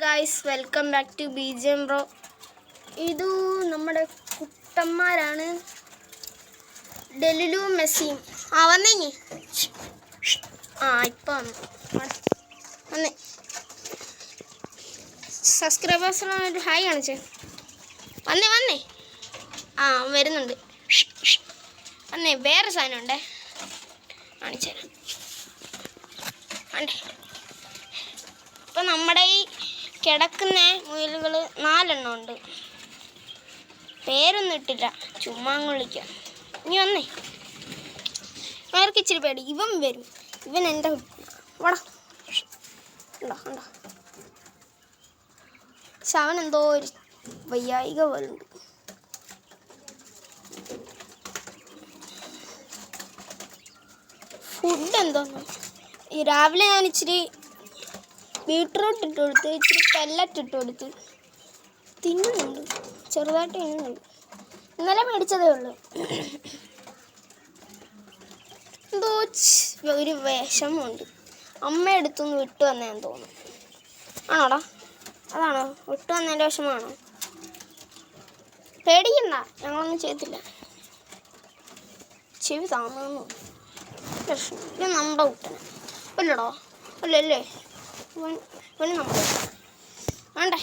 Guys, welcome back to BGM bro. ഇത് നമ്മുടെ കുട്ടന്മാരാണ്, ഡെലുലും മെസ്സിയും. വന്നേ ഇപ്പം വന്നേ. സബ്സ്ക്രൈബേഴ്സിനൊരു ഹായ് കാണിച്ചേ. വന്നേ വരുന്നുണ്ട്. വന്നേ, വേറെ സാധനം ഉണ്ടേ, കാണിച്ചുതരാം. ഇപ്പം നമ്മുടെ ഈ കിടക്കുന്ന മുയലുകൾ 4 എണ്ണം ഉണ്ട്. പേരൊന്നും ഇട്ടില്ല, ചുമ്മാ വിളിക്കാം. ഇനി വന്നേ, അവർക്ക് ഇച്ചിരി പേടി. ഇവൻ വരും, ഇവൻ എൻ്റെ വടാ ഉണ്ടോ. പക്ഷെ അവൻ എന്തോ ഒരു വയ്യായിക പോലുണ്ട്. ഫുഡ് എന്തോന്നു, ഈ രാവിലെ ഞാൻ ഇച്ചിരി ബീട്രൂട്ട് ഇട്ട് കൊടുത്ത്, ഇച്ചിരി പെല്ലറ്റ് ഇട്ട് കൊടുത്ത് തിന്നുന്നുണ്ട്, ചെറുതായിട്ട് തിന്നുന്നുണ്ട്. ഇന്നലെ മേടിച്ചതേ ഉള്ളൂ. എന്തോ ഒരു വിഷമമുണ്ട്. അമ്മ എടുത്തൊന്ന് വിട്ടു വന്നേന്ന് തോന്നുന്നു. ആണോടാ? അതാണോ വിട്ടു വന്നതിൻ്റെ വിഷമമാണോ? പേടിക്കണ്ട, ഞങ്ങളൊന്നും ചെയ്തില്ല. ചെവി താന്നു പ്രശ്നം. ഇത് നമ്മുടെ കുട്ടനെ അല്ലടോ, അല്ലേ? ഇവന് നമ്മുടെ വേണ്ടേ?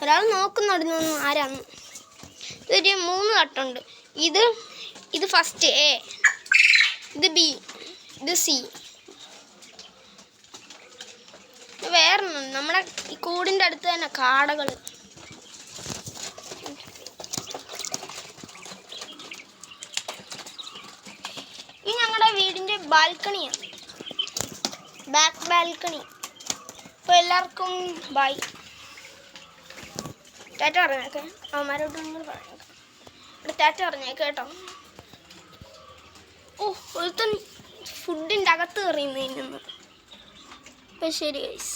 ഒരാൾ നോക്കുന്നുണ്ട് ആരാന്ന്. ഇതൊരു 3 തട്ടുണ്ട്. ഇത് ഫസ്റ്റ് A, ഇത് B, ഇത് C. വേറൊന്നും നമ്മുടെ ഈ കൂടിൻ്റെ അടുത്ത് തന്നെ കാടകൾ. ഈ ഞങ്ങളുടെ വീടിൻ്റെ ബാൽക്കണിയാണ്, ബാക്ക് ബാൽക്കണി. അപ്പോൾ എല്ലാവർക്കും ബൈ, ടാറ്റ പറഞ്ഞേക്കെ. അവന്മാരോട് നിങ്ങൾ പറഞ്ഞേക്കാം, ഇവിടെ ടാറ്റ പറഞ്ഞേക്കെ കേട്ടോ. ഒരുത്തൻ ഫുഡിൻ്റെ അകത്ത് കയറിയുന്നതിന്. അപ്പോൾ ശരി ഗൈസ്.